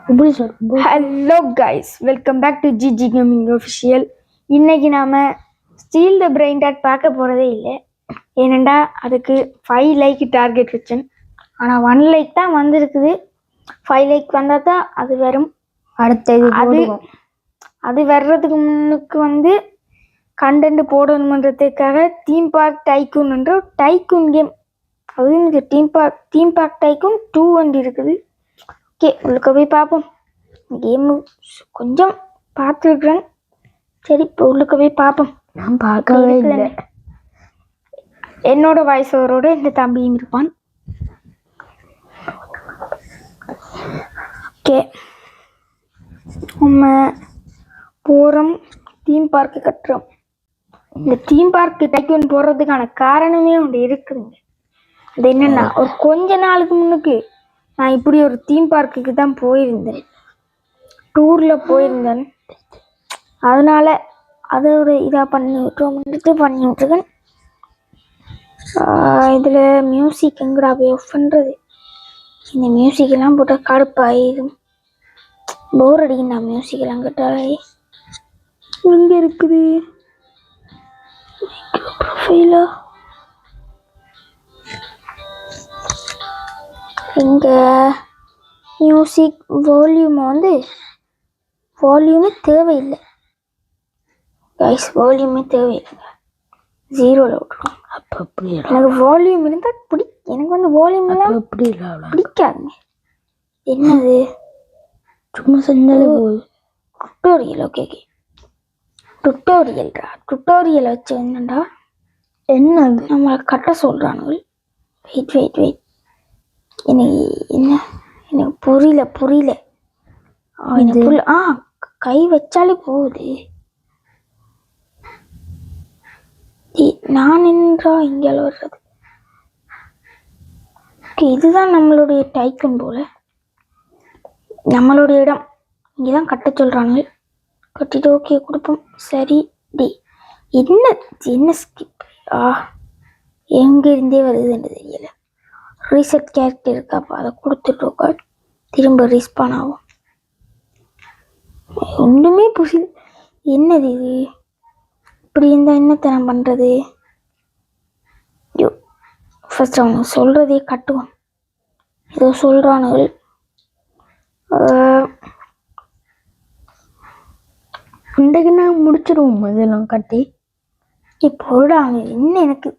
Hello guys, welcome back to GG gaming official. இன்னைக்கு நாம் steel the brain dot பார்க்க போகிறதே இல்லை. ஏனெண்டா அதுக்கு 5 லைக் டார்கெட் வச்சேன். ஆனால் 1 லைக் தான் வந்திருக்குது. 5 லைக் வந்தால் தான் அது வரும். அது வர்றதுக்கு முன்னுக்கு கண்டென்ட் போடணுன்றதுக்காக தீம் பார்க் டைக்கூன் என்ற டைக்கூன் கேம், அது இந்த தீம் பார்க் டைக்கூன் 2 இருக்குது. ஓகே, உள்ளுக்க போய் பார்ப்போம். கேமு கொஞ்சம் பார்த்துருக்குறேன். சரி, இப்போ உள்ளுக்க போய் பார்ப்போம். நான் பார்க்கவே இல்லை. என்னோட வாய்ஸ் ஓவரோட இந்த தம்பியும் இருப்பான். ஓகே, நம்ம போகிறோம். தீம் பார்க்கு கட்டுறோம். இந்த தீம் பார்க்கு டைக்கூன் போடுறதுக்கான காரணமே ஒன்று இருக்குதுங்க. அது என்னென்னா, ஒரு கொஞ்ச நாளுக்கு முன்னுக்கு நான் இப்படி ஒரு தீம் பார்க்குக்கு தான் போயிருந்தேன், டூரில் போயிருந்தேன். அதனால் அதை ஒரு இதாக பண்ணிட்டுருக்கேன். இதில் மியூசிக் எங்கடா போய் ஆஃப் பண்ணுறது? இந்த மியூசிக்கெல்லாம் போட்டால் கடுப்பாயிடும், போர் அடிக்கும். நான் மியூசிக்கெல்லாம் கேட்டாலே எங்கே இருக்குது ப்ரொஃபைலா? இங்கே மியூசிக் வால்யூமே தேவையில்லை கைஸ், வால்யூமே தேவையில்லைங்க. 0ல் விட்டுருவோம். எனக்கு வால்யூம் இருந்தால் எனக்கு வால்யூம் எல்லாம் பிடிக்காதுங்க. என்னது சும்மா செஞ்சாலே போகுது. டுட்டோரியல். ஓகே, டுட்டோரியல் வச்சு என்னண்டா என்னது நம்மளை கட்ட சொல்கிறானுங்க. வெயிட் எனக்கு புரியல. கை வச்சாலே போகுது. நான் என்றா இங்கே வர்றது? இதுதான் நம்மளுடைய டைக்கூன் போல. நம்மளுடைய இடம் இங்கே தான் கட்ட சொல்கிறாங்க. கட்டிட்டு ஓகே கொடுப்போம். சரி டி, என்ன ஸ்கிப் எங்கேருந்தே வருதுன்னு தெரியல. ரீசெட் கேரக்டர் இருக்காப்பா, அதை கொடுத்துட்டு திரும்ப ரீஸ்பான் ஆகும். ஒன்றுமே புரியல. என்னது இது? இப்படி இருந்தால் என்னத்தனம் பண்ணுறது? ஃபர்ஸ்ட் அவங்க சொல்கிறதே கட்டுவோம். ஏதோ சொல்கிறானுங்க. இன்றைக்கு நான் முடிச்சிடுவோம் இதெல்லாம் கட்டி. இப்போடா என்ன எனக்கு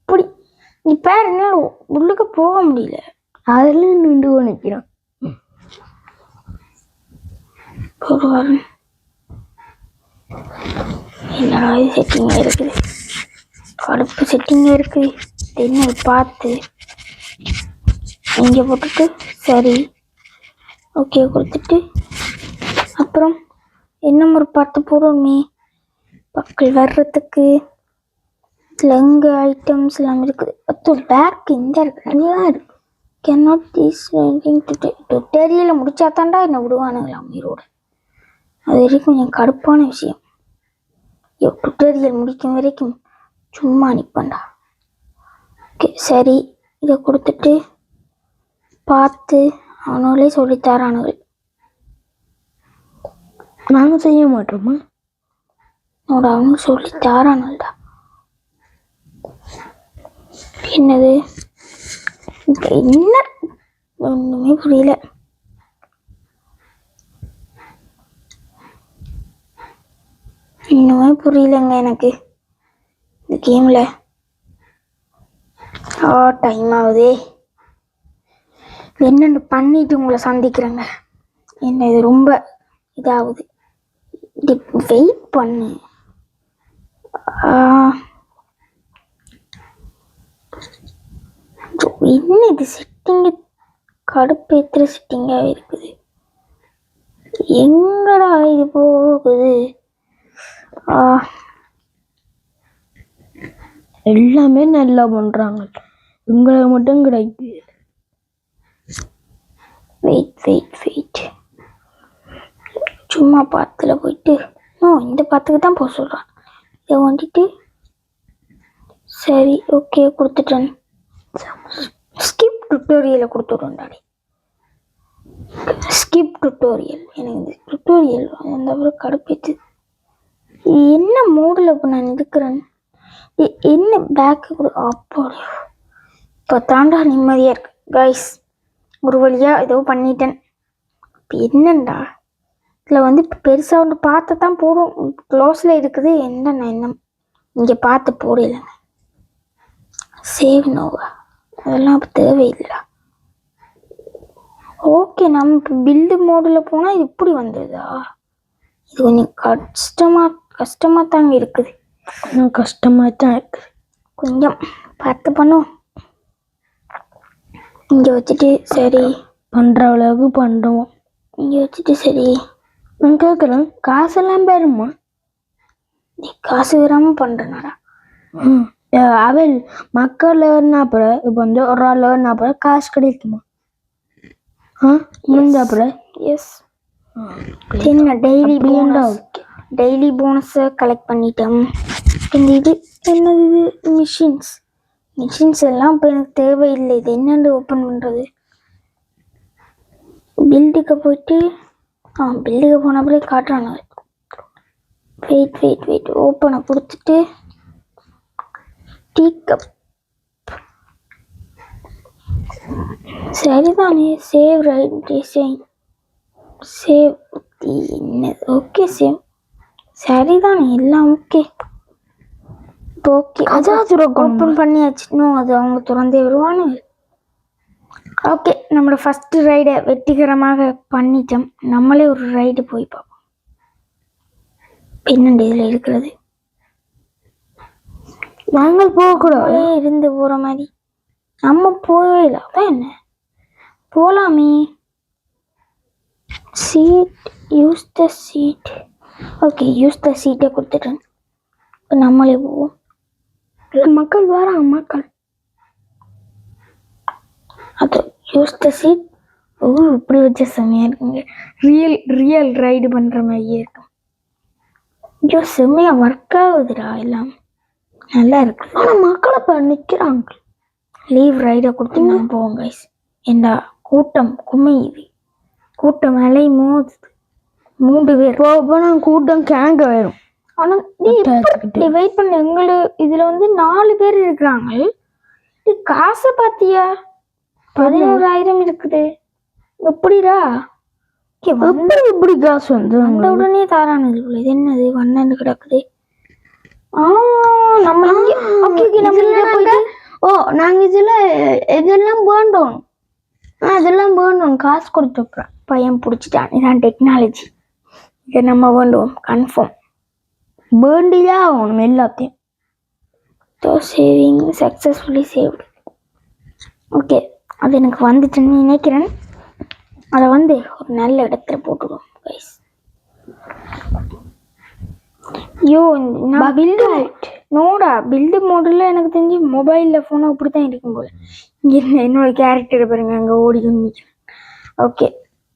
இப்படி நீ பேர் என்ன உள்ளுக்கு போக முடியல. அதில் நின்று நிற்கிறான். என்னடா இது செட்டிங்காக இருக்குது, கடுப்பு செட்டிங்காக இருக்குது. என்ன பார்த்து இங்கே போட்டுட்டு சரி ஓகே கொடுத்துட்டு அப்புறம் இன்னும் ஒரு 10 போடுவோமே மக்கள் வர்றதுக்கு. லெங்கு ஐட்டம்ஸ் எல்லாம் இருக்குது. பேக் இந்த இருக்குதான் இருக்கு. கேனாட் திஸ் டுட்டோரியலை முடிச்சா தாண்டா என்னை விடுவானுங்களாம் உயிரோடு. அது வரைக்கும் கொஞ்சம் கடுப்பான விஷயம். டுட்டோரியல் முடிக்கும் வரைக்கும் சும்மா நிற்பேன்டா. ஓகே சரி, இதை கொடுத்துட்டு பார்த்து அவனுங்களே சொல்லித்தரானுங்கள். நாங்கள் செய்ய மாட்டோமா? அவங்க சொல்லித்தாரானுங்கள்டா. என்னது என்ன ஒன்றுமே புரியல. இன்னுமே புரியலங்க எனக்கு இந்த கேமில். டைம் ஆகுதே. என்னென்னு பண்ணிட்டு உங்களை சந்திக்கிறேங்க. என்ன இது ரொம்ப இதாகுது. வெயிட் பண்ணு. என்ன இது செட்டிங்கு கடுப்பேற்றுற செட்டிங்காக இருக்குது. எங்கடா இது போகுது? எல்லாமே நல்லா பண்ணுறாங்க, உங்களை மட்டும் கிடைக்குது. வெயிட் சும்மா பாத்துல போயிட்டு இந்த பாத்துக்கு தான் போக சொல்கிறான். இதை வந்துட்டு சரி ஓகே கொடுத்துட்டேன். ஸ்கிப் டுட்டோரியலை கொடுத்துட்றோம் டாடி. Skip tutorial. எனக்கு இந்த டுட்டோரியல் அந்த அப்புறம் கடுப்பேத்து. என்ன மூடில் இப்போ நான் இருக்கிறேன்? என்ன பேக்கு கூட அப்போ இப்போ தாண்டா நிம்மதியாக இருக்கு கைஸ். ஒரு வழியாக ஏதோ பண்ணிட்டேன். இப்போ என்னண்டா இதில் வந்து இப்போ பெருசாக ஒன்று பார்த்து தான் போடும். க்ளோஸில் இருக்குது. என்ன இங்கே பார்த்து போடல. சேவ் நோவா அதெல்லாம் இப்போ தேவையில்லை. ஓகே, நம்ம இப்போ பில்டு மோடில் போனால் இது இப்படி வந்ததா? இது கொஞ்சம் கஷ்டமாக தாங்க இருக்குது. கொஞ்சம் கஷ்டமாக தான் இருக்குது. கொஞ்சம் பார்த்து பண்ணுவோம். இங்கே வச்சுட்டு சரி பண்ணுற அளவுக்கு பண்ணுறோம். இங்கே வச்சுட்டு சரி. நான் கேட்குறேன், காசெல்லாம் பேருமா? நீ காசு வராமல் பண்ணுறனாடா. அவள் மக்கள் அப்புறம் இப்போ வந்து ஒரு ஆள் அப்புறம் காசு கிடைக்குமா? முடிஞ்ச அப்புறம் எஸ். என்ன டெய்லி போனஸை கலெக்ட் பண்ணிட்டோம். இந்த இது என்னது? இது மிஷின்ஸ் எல்லாம் இப்போ எனக்கு தேவையில்லை. இது என்னென்று ஓப்பன் பண்ணுறது? பில்டுக்கு போயிட்டு பில்டுக்கு போனப்பலே காட்டுறாங்க. வெயிட் ஓப்பனை கொடுத்துட்டு டீ கப் சரிதானே. சேவ் ரைட் டிசைன் சேவ் என்ன? ஓகே சேவ் சரிதானே எல்லாம் ஓகே. இப்போ ஓகே ஓப்பன் பண்ணியாச்சு. இன்னும் அது அவங்க திறந்தே வருவானு. ஓகே, நம்மளோட ஃபஸ்ட்டு ரைடை வெற்றிகரமாக பண்ணிட்டோம். நம்மளே ஒரு ரைடு போய் பார்ப்போம். என்னண்டு இதில் இருக்கிறது? நாங்கள் போகக்கூடாது. இருந்து போகிற மாதிரி நம்ம போகவே இல்லை. அதான் என்ன போகலாமே. Seat use the seat. Okay, use the சீட்டை கொடுத்துட்டேன். இப்போ நம்மளே போவோம். மக்கள் வராங்க. மக்கள் அது யூஸ் த சீட். இப்படி வச்ச செம்மையாக இருக்குங்க. ரியல் ரைடு பண்ணுற மாதிரியே இருக்கும். ஐயோ செம்மையாக ஒர்க் ஆகுதுடா. எல்லாம் நல்லா இருக்கு. ஆனால் மக்களை இப்போ நிற்கிறாங்க. லீவ் ரைடை கொடுத்து நான் போவோம் கைஸ். ஏண்டா கூட்டம் குமையுது. கூட்டம் அலை மோதுது. 3 பேர் போனால் கூட்டம் கேங்க வரும். ஆனால் நீ வெயிட் பண்ண. இதில் வந்து 4 பேர் இருக்கிறாங்க. இது காசை பார்த்தியா? 11,000 இருக்குது. எப்படிடா இப்படி காசு வந்து அந்த உடனே தாரானது போல. இது என்னது? வண்ணன்னு கிடக்குது. நம்ம நாங்கள் இதில் இதெல்லாம் வேண்டோம். அதெல்லாம் வேண்டோம். காசு கொடுத்துட்றேன். பையன் பிடிச்சிட்டான். இதான் டெக்னாலஜி. இதை நம்ம வேண்டுவோம் கன்ஃபார்ம். வேண்டிதான் ஆகணும் எல்லாத்தையும். Saving successfully saved. ஓகே, அது எனக்கு வந்துச்சுன்னு நினைக்கிறேன். அதை வந்து ஒரு நல்ல இடத்துல போட்டுடுவோம் கைஸ். ஐயோ, நான் பில்டு மோடில் எனக்கு தெரிஞ்சு மொபைலில் ஃபோனை அப்படி தான் இருக்கும் போல். இங்கே என்னோட கேரக்டரை பாருங்க, அங்கே ஓடி நிற்கிறேன். ஓகே,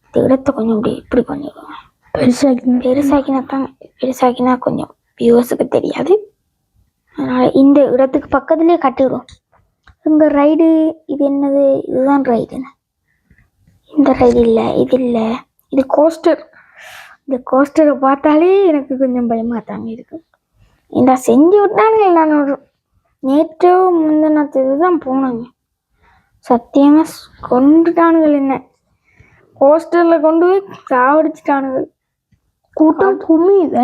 இந்த இடத்த கொஞ்சம் இப்படி கொஞ்சம் பெருசாக்கினா கொஞ்சம் வியூவர்ஸுக்கு தெரியாது. அதனால் இந்த இடத்துக்கு பக்கத்துலேயே கட்டிவிடும். இங்கே ரைடு இது என்னது? இதுதான் ரைடுன்னு. இந்த ரைடு இல்லை, இது இல்லை, இது கோஸ்டர். இந்த கோஸ்டரை பார்த்தாலே எனக்கு கொஞ்சம் பயமாக தாங்க இருக்கு. இந்த செஞ்சு விட்டானுங்க. நான் நேற்றோ முந்தினத்து தான் போனாங்க. சத்தியமாக கொண்டுட்டானுங்கள். என்ன கோஸ்டரில் கொண்டு போய் சாவடிச்சிட்டானுங்க. கூட்டம் குமியுத.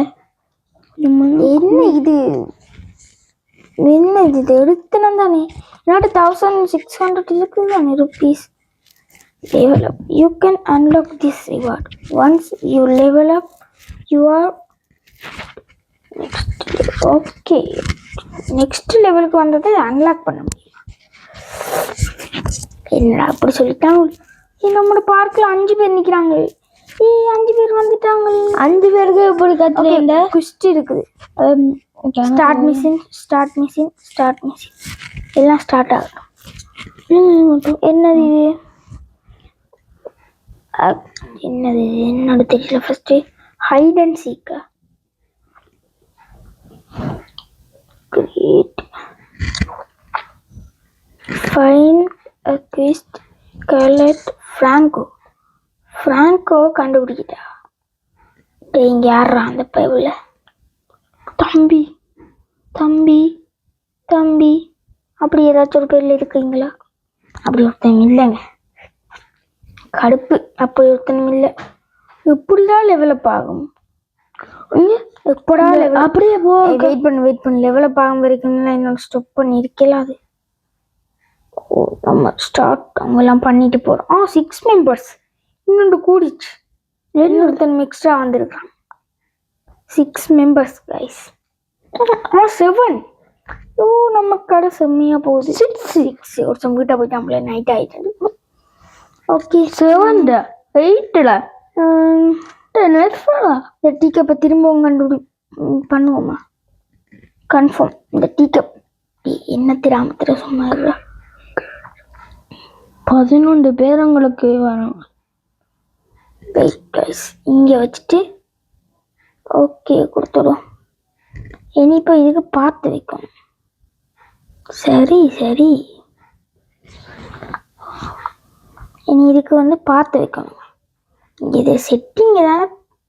என்ன இது? இது எடுத்துனு தானே. என்னோட 1600 இருக்குது தானே rupees. Level up. You can unlock this reward. Once you level up, you are okay. Next levelக்கு வந்ததை அன்லாக் பண்ண முடியும். என்னடா அப்படி சொல்லிட்டாங்க. நம்மளோட பார்க்கில் 5 பேர் நிற்கிறாங்க. 5 பேர் வந்துட்டாங்க. 5 பேருக்கு இப்படி கற்றுல குஸ்ட் இருக்குது. ஸ்டார்ட் மிஷின் எல்லாம் ஸ்டார்ட் ஆகணும். என்னது இது? என்னோட தெரியல. ஃபர்ஸ்ட் ஹைட் அண்ட் சீக்கா. Create find a quest collect ஃப்ராங்கோ கண்டுபிடிக்கிட்டா. டேய் இங்கே யாரா அந்த பைபிள்? தம்பி தம்பி தம்பி அப்படி ஏதாச்சும் ஒரு பேரில் இருக்கீங்களா? அப்படி ஒருத்தன் இல்லைங்க. கடுப்பு. அப்படி ஒருத்தனும் இல்லை. எப்படிதான் டெவலப் ஆகும்? எப்படா அப்படியே போ. வெயிட் பண்ணு டெவலப் ஆகும் வரைக்கும் என்னோட ஸ்டாப் பண்ணி இருக்கலாம். அது நம்ம ஸ்டார்ட் அவங்கெல்லாம் பண்ணிட்டு போகிறோம். 6 மெம்பர்ஸ் இன்னொன்று கூடிச்சு. இன்னொருத்தன் எக்ஸ்ட்ரா வந்திருக்கான். 6 மெம்பர்ஸ் கைஸ். 7. ஓ நம்ம கடை செம்மையாக போகுது. 6 ஒருத்தன் வீட்டை போயிட்டு நம்மள நைட் ஆகிட்டு. ஓகே 7 8 இந்த டீ கப்பை திரும்பவும் பண்ணுவோமா? கன்ஃபார்ம். இந்த டீ கப் என்ன திராமத்தில் சும்மா 11 பேர் உங்களுக்கு வரும். இங்கே வச்சுட்டு ஓகே கொடுத்துடும். இனி இப்போ இதுக்கு பார்த்து வைக்கணும். சரி இனி இதுக்கு வந்து பார்த்து வைக்கணும். இது செட்டிங் தானே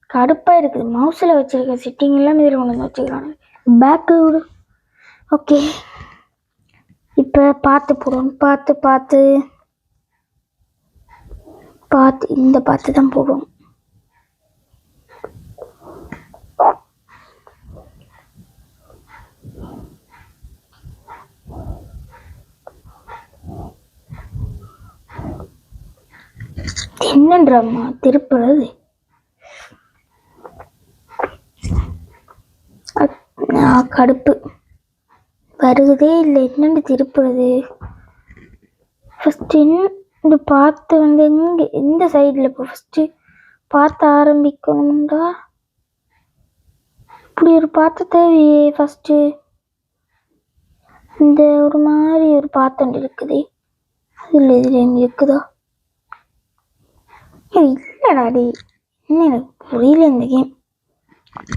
கடுப்பாக இருக்குது. மவுஸில் வச்சுருக்க செட்டிங் எல்லாம் இதில் கொண்டு வந்து வச்சுருக்காங்க. பேக்கு விடு. ஓகே இப்போ பார்த்து போடுவோம். பார்த்து இந்த பார்த்து தான் போடுவோம். என்னன்றம்மா திருப்புறது? கடுப்பு வருவதே இல்லை. என்னென்னு திருப்புறது? ஃபஸ்ட்டு இந்த பார்த்து வந்து எங்கே எந்த சைடில் இப்போ ஃபஸ்ட்டு பார்த்து ஆரம்பிக்கணும்டா. இப்படி ஒரு பார்த்து தேவையே. ஃபஸ்ட்டு இந்த ஒரு மாதிரி ஒரு பாத்தண்டு இருக்குது. அதில் எங்கே இருக்குதா? இல்லைடா டி, என்ன எனக்கு புரியல இந்த கேம்.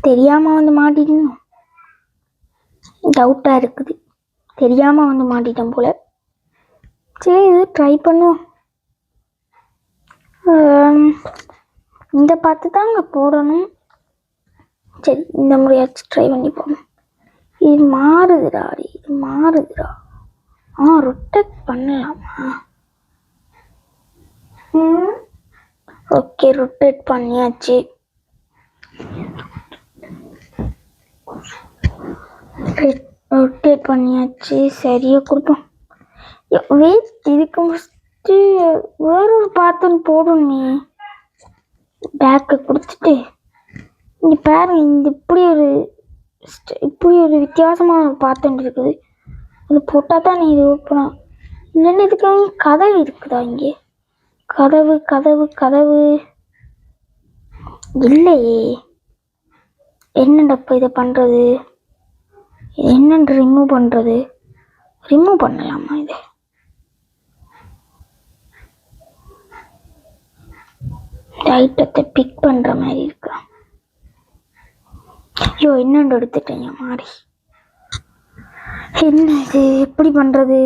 தெரியாமல் வந்து மாட்டிடணும். டவுட்டாக இருக்குது. தெரியாமல் வந்து மாட்டிட்டேன் போல். சரி இது ட்ரை பண்ணுவோம். இந்த பார்த்து தாங்க போடணும். சரி இந்த முறையாச்சும் ட்ரை பண்ணி போகணும். இது மாறுதுடா. ரொட்டேட் பண்ணலாமா? ஓகே ரொட்டேட் பண்ணியாச்சு. சரியா கொடுப்போம். வெயிட் இதுக்கு ஃபஸ்ட்டு வேறொரு பாத்திரம் போடணுமே. பேக்கை கொடுத்துட்டு இங்கே பாருங்க. இந்த இப்படி ஒரு வித்தியாசமான ஒரு பாத்திரம் இருக்குது. அது போட்டால் தான் நீ இது ஓப்பனா. இல்லைன்னா இதுக்கு கதவு இருக்குதா? இங்கே கதவு இல்லையே. என்னண்டப்போ இதை பண்ணுறது? என்னென்று ரிமூவ் பண்ணுறது? ரிமூவ் பண்ணலாமா? இது ஐட்டத்தை பிக் பண்ணுற மாதிரி இருக்கா? ஐயோ என்னென்று எடுத்துட்டேங்க மாறி. என்ன இது எப்படி பண்ணுறது?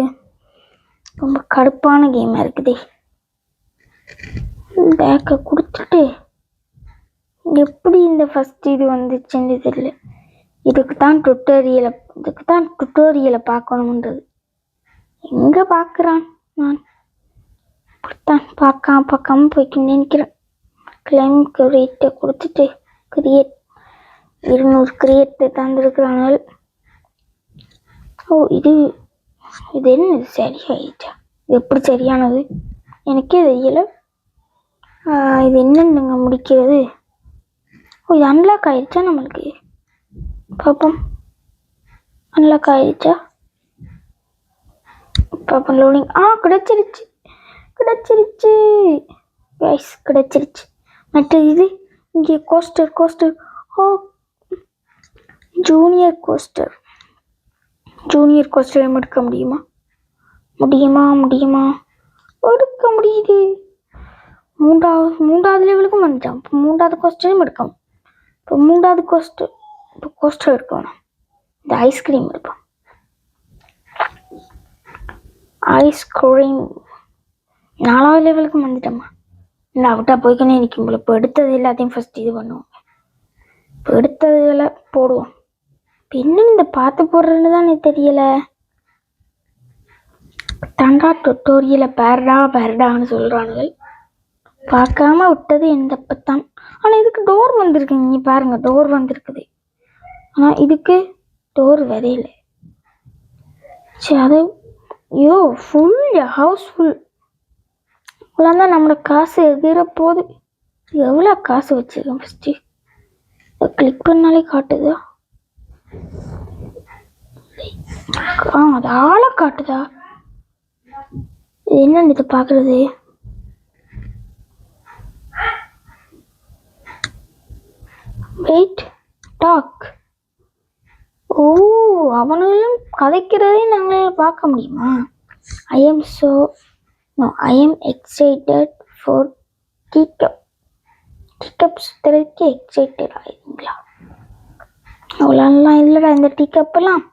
ரொம்ப கடுப்பான கேமாக இருக்குதே. பேக்கை கொடுத்துட்டு எப்படி இந்த ஃபஸ்ட்டு இது வந்துச்சுன்னு தெரியல. இதுக்கு தான் டுட்டோரியலை பார்க்கணுன்றது. எங்கே பார்க்குறான்? நான் இப்படித்தான் பார்க்காம போய்க்குன்னு நினைக்கிறேன். கிளைம் கிரியேட்டை கொடுத்துட்டு கிரியேட் 200 கிரியேட்டை தந்துருக்குறாங்க. ஓ இது என்ன சரியாயிடுச்சா? இது எப்படி சரியானது எனக்கே தெரியலை. இது என்னென்னுங்க முடிக்கிறது? ஓ இது அன்லாக் ஆயிடுச்சா நம்மளுக்கு? பாப்போம். அன்லாக் ஆயிடுச்சா? பாப்போம். லோடிங். கிடைச்சிருச்சு கைஸ், கிடைச்சிருச்சு. மற்ற இது இங்கே கோஸ்டர். ஓ ஜூனியர் கோஸ்டர் எடுக்க முடியுமா? எடுக்க முடியுது. மூன்றாவது லெவலுக்கும் வந்துட்டான். இப்போ 3வது கோஸ்டரையும் எடுக்கணும். இப்போ 3வது கோஸ்டர் எடுக்கணும். இந்த ஐஸ்கிரீம் எடுப்போம். ஐஸ்கிரீம் 4வது லெவலுக்கும் வந்துட்டோம்மா. நான் விட்டா போய்க்கனே நிற்கும் போல. இப்போ எடுத்தது எல்லாத்தையும் ஃபர்ஸ்ட் இது பண்ணுவோம். இப்போ எடுத்ததுல போடுவோம். இப்போ இன்னும் இந்த பார்த்து போடுறதுன்னு தான் எனக்கு தெரியல. தண்டா டுட்டோரியலை பேரடான்னு சொல்கிறானுங்க. பார்க்காம விட்டது எந்த பத்தான். ஆனால் இதுக்கு டோர் வந்திருக்கு. நீங்கள் பாருங்க, டோர் வந்திருக்குது. ஆனால் இதுக்கு டோர் வரையில. சரி, அது ஐயோ ஃபுல் ஹவுஸ் ஃபுல். இவ்வளோ தான் நம்மளோட காசு எகிற போகுது. எவ்வளோ காசு வச்சுருக்கேன் ஃபஸ்ட்டு. கிளிக் பண்ணாலே காட்டுதா? அது ஆளை காட்டுதா? என்னன்னு இது பார்க்குறது? Wait talk. ஓ, அவனும் கதைக்கிறதே நாங்கள் பார்க்க முடியுமா? I am excited for teacup சுற்றுறதுக்கு எக்ஸைட்டட் ஆகிடுங்களா? அவ்வளோலாம் இல்லைடா இந்த டீக்கப்லாம்.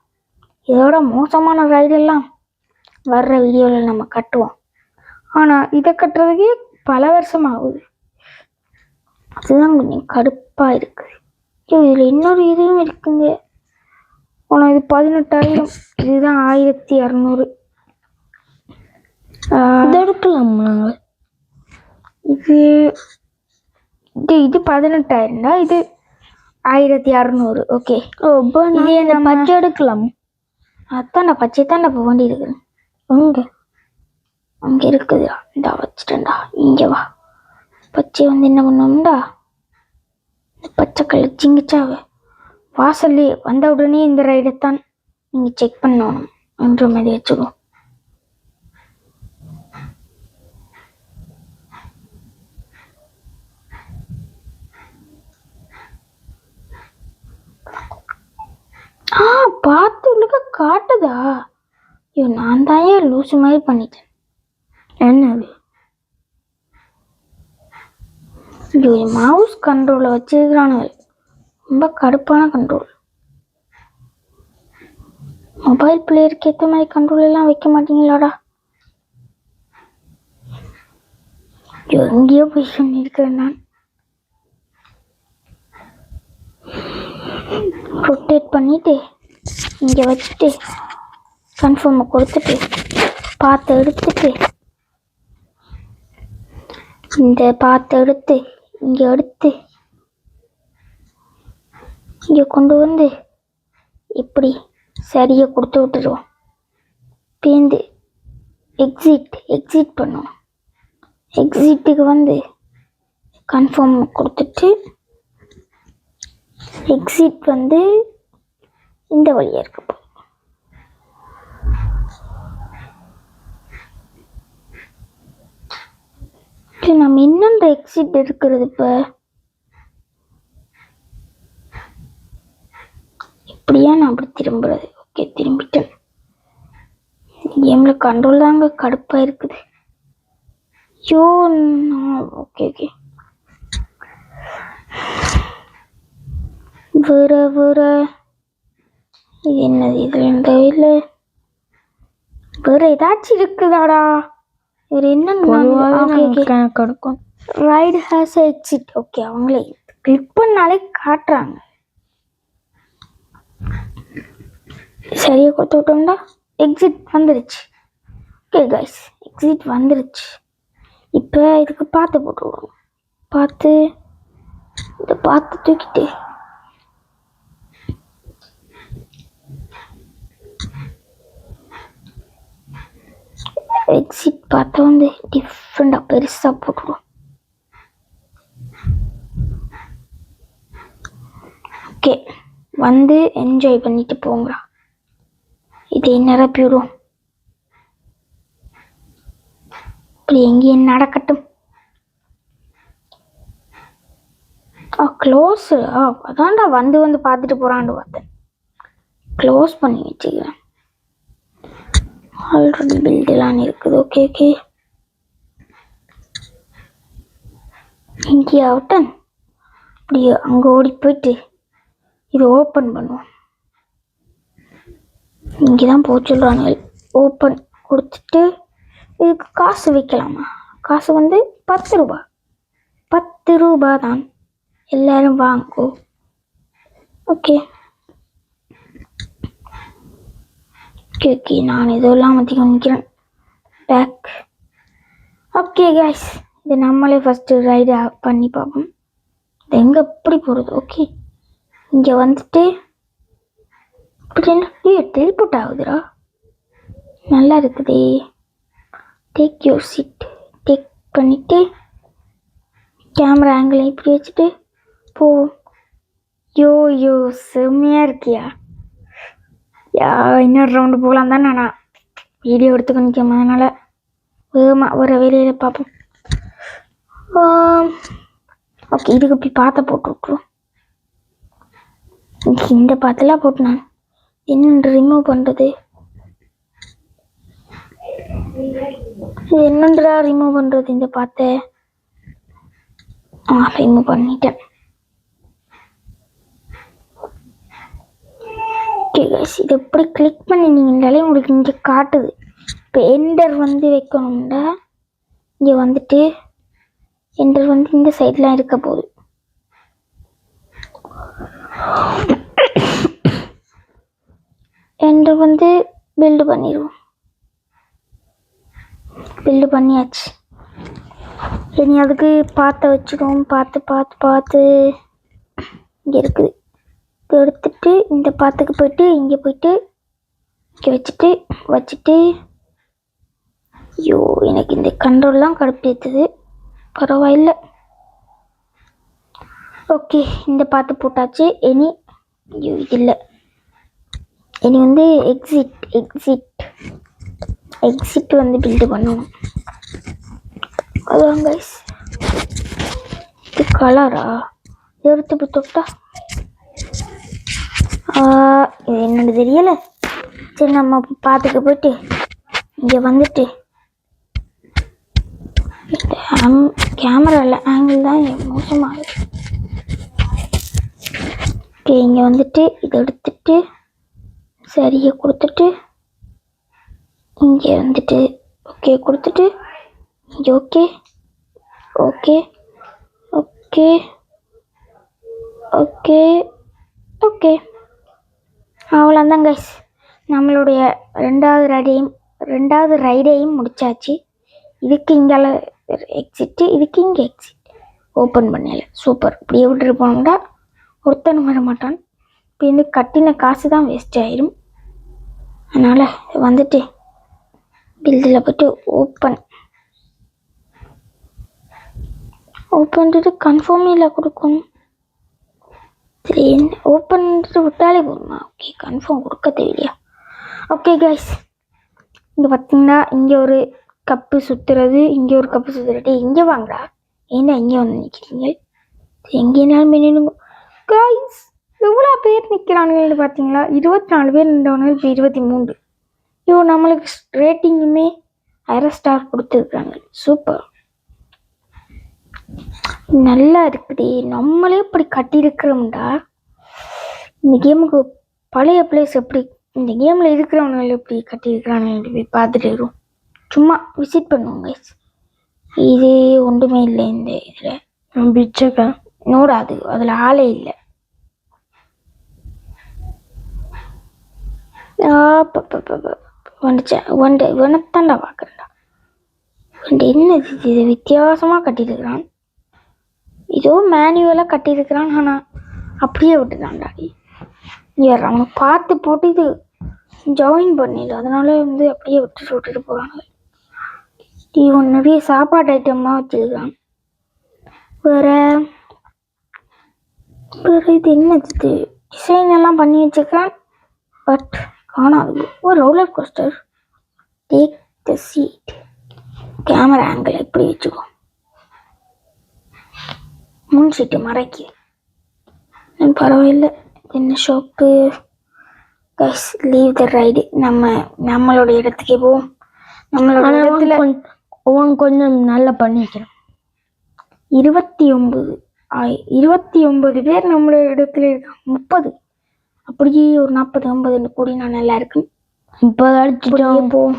இதோட மோசமான ரைடெல்லாம் வர்ற வீடியோவில் நம்ம கட்டுவோம். ஆனால் இதை கட்டுறதுக்கே பல வருஷம் ஆகுது. அதுதான் கொஞ்சம் கடுப்பாக இருக்குது. இதில் இன்னொரு இதுவும் இருக்குங்க. ஆனால் இது 18,000, இதுதான் 1600. இதை எடுக்கலாம் நாங்கள். இது 18,000 தான், இது 1600. ஓகே. இதே நம்ம பச்சை எடுக்கலாம். அதான் நான் பச்சை தான் இப்போ வேண்டி இருக்கிறேன். அங்கே இருக்குதுடா. இந்தா வச்சுட்டேன்டா. இங்கே வா. பச்சை வந்து என்ன பண்ணோம்டா, பச்சை கலர் சிங்கிச்சாவை வாசல்லே வந்த உடனே இந்த ரைடைத்தான் நீங்கள் செக் பண்ணணும் என்ற மாதிரி வச்சுக்கோ. பார்த்து உள்ளுக்க காட்டுதா? ஐயோ, நான் தான் ஏன் லூசு மாதிரி பண்ணிட்டேன். என்னது? ஐயோ, மவுஸ் கண்ட்ரோலை வச்சிருக்கிறானுங்க. ரொம்ப கடுப்பான கண்ட்ரோல். மொபைல் பிளேயருக்கு ஏற்ற மாதிரி கண்ட்ரோல் எல்லாம் வைக்க மாட்டீங்களாடா? எங்கேயோ போய் சொல்லியிருக்கிறேன் நான். ரொட்டேட் பண்ணிட்டு இங்கே வச்சுட்டு கன்ஃபார்மை கொடுத்துட்டு பார்த்து எடுத்துட்டு இந்த பார்த்து எடுத்து இங்கே எடுத்து இங்கே கொண்டு வந்து இப்படி சரியாக கொடுத்து விட்டுருவோம். பேந்து எக்ஸிட் பண்ணுவோம். எக்ஸிட்டுக்கு வந்து கன்ஃபார்ம் கொடுத்துட்டு எக்ஸிட் வந்து இந்த வழியாக இருக்கு. நம்ம என்னென்ன எக்ஸிட் இருக்கிறது? இப்போ இப்படியா நான் அப்படி திரும்புறது? ஓகே, திரும்பிட்டேன். கேமில் கண்ட்ரோல் தாங்க கடுப்பாக இருக்குது. ஐயோ, ஓகே வேற இது என்னது? இதில் இந்த இல்லை வேற ஏதாச்சும் இருக்குதாடா? வேற என்ன கொடுக்கும்? Ride has exit. ஓகே, அவங்களே கிளிக் பண்ணாலே காட்டுறாங்க. சரியாக கொடுத்து விட்டோம்டா. எக்ஸிட் வந்துருச்சு. ஓகே கைஸ், எக்ஸிட் வந்துருச்சு. இப்போ இதுக்கு பார்த்து போட்டுவிடுவோம். இதை பார்த்து தூக்கிட்டு எக்ஸிட் பார்த்தா வந்து டிஃப்ரெண்டாக பெருசாக போட்டுவிடுவோம். ஓகே, வந்து என்ஜாய் பண்ணிட்டு போங்கடா. இதை நிரப்பி விடுவோம். இப்படி எங்கேயும் நடக்கட்டும். க்ளோஸ். அதான்டா வந்து பார்த்துட்டு போகிறான்னு பார்த்தேன். க்ளோஸ் பண்ணி வச்சுக்கிறேன். ஆல்ரெடி பில்டெல்லாம் இருக்குது. ஓகே இங்கே ஆகட்டும். இப்படி அங்கே ஓடி போயிட்டு இது ஓப்பன் பண்ணுவோம். இங்கே தான் போக சொல்கிறாங்க. ஓப்பன் கொடுத்துட்டு இதுக்கு காசு வைக்கலாமா? காசு வந்து 10 ரூபா. ரூபா தான். எல்லாரும் வாங்கோ. ஓகே ஓகே ஓகே, நான் இதெல்லாம் மாற்றி நிற்கிறேன். பேக். ஓகே கைஸ், இது நம்மளே ஃபஸ்ட்டு ரைடு பண்ணி பார்ப்போம். இது எங்கே எப்படி போகிறது? ஓகே, இங்கே வந்துட்டு இப்படி என்ன டெலிபோர்ட் ஆகுதுடா. நல்லா இருக்குதே. டேக் யூர் சீட் டேக் பண்ணிவிட்டு கேமரா ஆங்கிள் இப்படி வச்சுட்டு போ. யோ செம்மையாக இருக்கியா? இன்னொரு ரவுண்டு போகலாம் தான். நான் வீடியோ எடுத்துக்க நிற்காம, அதனால் வேகமாக ஒரு வெளியில் பார்ப்போம். ஓகே, இதுக்கு போய் பார்த்த போட்டு விட்ருவோம். இந்த பாத்தெல்லாம் போட்டு நான் என்னென்று ரிமூவ் பண்ணுறது? இது என்னன்றா ரிமூவ் பண்ணுறது? இந்த பார்த்த ரிமூவ் பண்ணிட்டேன். ஓகே கைஸ், இது எப்படி கிளிக் பண்ணினீங்கன்னாலே உங்களுக்கு இங்கே காட்டுது. இப்போ என்டர் வந்து வைக்கணும்னா இங்கே வந்துட்டு என்டர் வந்து இந்த சைட்லாம் இருக்க போகுது. என்டர் வந்து பில்டு பண்ணிடுவோம். பில்டு பண்ணியாச்சு. இனி அதுக்கு பார்த்து வச்சுடுவோம். பார்த்து இங்கே இருக்குது. இது எடுத்துட்டு இந்த பாத்துக்கு போயிட்டு இங்கே போயிட்டு இங்கே வச்சுட்டு ஐயோ, எனக்கு இந்த கண்ட்ரோல்லாம் கடுப்பேற்றுது. பரவாயில்ல. ஓகே, இந்த பார்த்து போட்டாச்சு. இனி ஐயோ இது இல்லை. இனி வந்து எக்ஸிட் வந்து பில்டு பண்ணணும். அதான் கைஸ், இது கலரா எடுத்து இப்படி தொட்டா இது என்னன்னு தெரியல. சரி, நம்ம பார்த்துக்க போயிட்டு இங்கே வந்துட்டு கேமராவில் ஆங்கிள் தான் மோசமாகுது. ஓகே, இங்கே வந்துட்டு இதை எடுத்துட்டு சரியை கொடுத்துட்டு இங்கே வந்துட்டு ஓகே கொடுத்துட்டு இங்கே okay okay okay okay okay அவ்வளோதான் கைஸ். நம்மளுடைய ரெண்டாவது ரைடையும் முடிச்சாச்சு. இதுக்கு இங்கே எக்ஸிட்டு, இதுக்கு இங்கே எக்ஸிட் ஓப்பன் பண்ணல. சூப்பர். இப்படியே விட்டுட்டு போனோம்னா ஒருத்தனும் வர மாட்டான். இப்போ இந்த கட்டின காசு தான் வேஸ்ட் ஆயிடும். அதனால் வந்துட்டு பில்டில் போய்ட்டு ஓப்பன் கன்ஃபார்மில் கொடுக்கணும். சரி, ஓப்பன் விட்டாலே போதுமா? ஓகே, கன்ஃபார்ம் கொடுக்க தேவையா? ஓகே கைஸ், இங்கே பார்த்தீங்கன்னா இங்கே ஒரு கப்பு சுற்றுறது, இங்கே ஒரு கப்பு சுற்றுறது. இங்கே வாங்கடா, ஏன்னா இங்கே வந்து நிற்கிறீங்க. எங்கேனாலும் நின்றுங்க கைஸ். எவ்வளோ பேர் நிற்கிறானுங்கன்னு பார்த்தீங்களா? 24 பேர் நின்றவங்க. இப்போ 23. ஐயோ, நம்மளுக்கு ரேட்டிங்குமே 1 ஸ்டார் கொடுத்துருக்குறாங்க. சூப்பர், நல்லா இருக்குது. நம்மளே இப்படி கட்டியிருக்கிறோம்டா. இந்த கேமுக்கு பழைய பிளேஸ் எப்படி இந்த கேமில் இருக்கிறவங்க எப்படி கட்டியிருக்கிறான்னு போய் பார்த்துட்டு வரும். சும்மா விசிட் பண்ணுவோங்க. இது ஒன்றுமே இல்லை இந்த இதில். பிச்சைக்கா நோடாது, அதில் ஆளே இல்லை. வந்துச்சேன் பார்க்குறேன்டா. என்னது இது? வித்தியாசமாக கட்டியிருக்கிறான். ஏதோ மேனுவலாக கட்டியிருக்கிறான். ஆனால் அப்படியே விட்டுதான்டாடி. யார் அவனை பார்த்து போட்டு இது ஜாயின் பண்ணிடு. அதனால வந்து அப்படியே விட்டுட்டு போகிறாங்க. இவன் நிறைய சாப்பாடு ஐட்டம்லாம் வச்சுருக்கான். வேறு இது என்னது? டிசைன் எல்லாம் பண்ணி வச்சுருக்கான். பட் காணாது. ஒரு roller coaster. Take the seat. Camera angle எப்படி வச்சுக்கோ. முன் சீட்டு மறைக்கு. பரவாயில்லை. என்ன shop guys? Leave the ride. நம்மளோட இடத்துக்கே போவோம். நம்மளோட இடத்துல கொஞ்சம் நல்லா பண்ணிக்கிறோம். 29 பேர் நம்மளோட இடத்துல இருக்காங்க. 30 அப்படியே ஒரு 40-50 கூடி நான் நல்லா இருக்கு. இப்போ அடிச்சுட்டோம். போவோம்.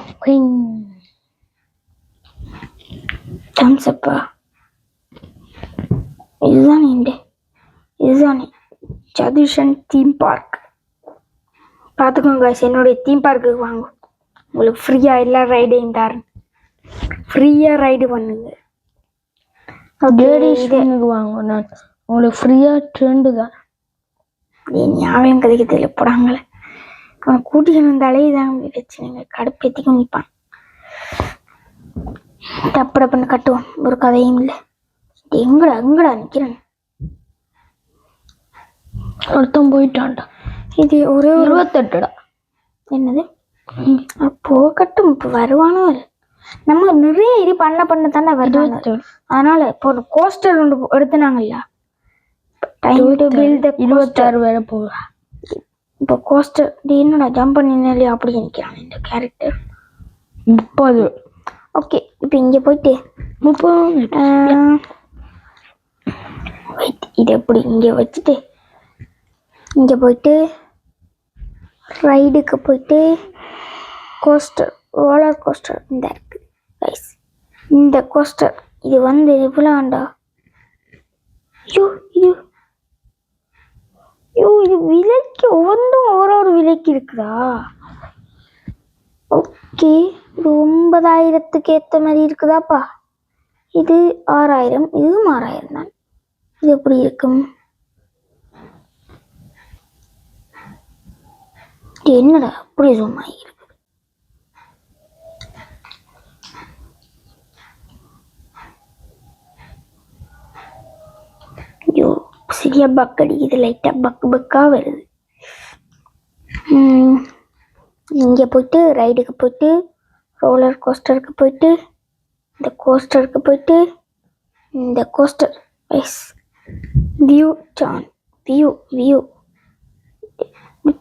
தம்ஸ் அப்பா. இதுதானே சதுஷன் தீம் பார்க். பார்த்துக்கோங்க guys, என்னுடைய தீம் பார்க்குக்கு வாங்க, உங்களுக்கு ஃப்ரீயாக எல்லா ரைடையும் தரேன். ஃப்ரீயாக ரைடு பண்ணுங்க. லேடிஸ்க்கு வாங்க, நான் உங்களுக்கு ஃப்ரீயாக ட்ரெண்டு தான். ஞாபகம் கதைக்கு தெரியல போடாங்களே, அவன் கூட்டிட்டு வந்தாலே இதான் பிரச்சனைங்க, கடுப்பேற்றிக்க நிற்பான். டப்புன்னு கட்டுவோம், ஒரு கதையும் இல்லை. எங்கடா நிற்கிறேன், ஒருத்தன் போயிட்டான்டா. இது ஒரே 28டா. என்னது அப்போ கட்டும், இப்போ வருவானோ நம்ம நிறைய இது பண்ண தானே வருவாங்க. அதனால இப்போ ஒரு கோஸ்டர் ஒன்று எடுத்துனாங்கல்ல, டைம் டு பில்ட் தி 26 வேற போகுது. இப்போ கோஸ்டர் என்னடா ஜம்ப் பண்ணினாலே அப்படி நிற்கிறான் இந்த கேரக்டர். 30. ஓகே, இப்போ இங்கே போயிட்டு 30 இது எப்படி இங்கே வச்சுட்டு இங்கே போயிட்டு ரைடுக்கு போயிட்டு கோஸ்டர், ரோலர் கோஸ்டர் இந்த இருக்குது கைஸ். இந்த கோஸ்டர் இது வந்து எவ்வளோண்டா, இது விலைக்கு ஒவ்வொன்றும் ஒரு விலைக்கு இருக்குதா? ஓகே, இது 9000க்கு ஏற்ற மாதிரி இருக்குதாப்பா. இது 6000, இதுவும் 6000 தான். இது எப்படி இருக்கும்? என்னடா அப்படி ஜூம் ஆகிருக்கு? ஐயோ, சரியா பக் அடிக்குது, லைட்டாக பக்கா வருது. இங்கே போயிட்டு ரைடுக்கு போயிட்டு ரோலர் கோஸ்டருக்கு போயிட்டு இந்த கோஸ்டருக்கு போயிட்டு இந்த கோஸ்டர் வியூ சான் வியூ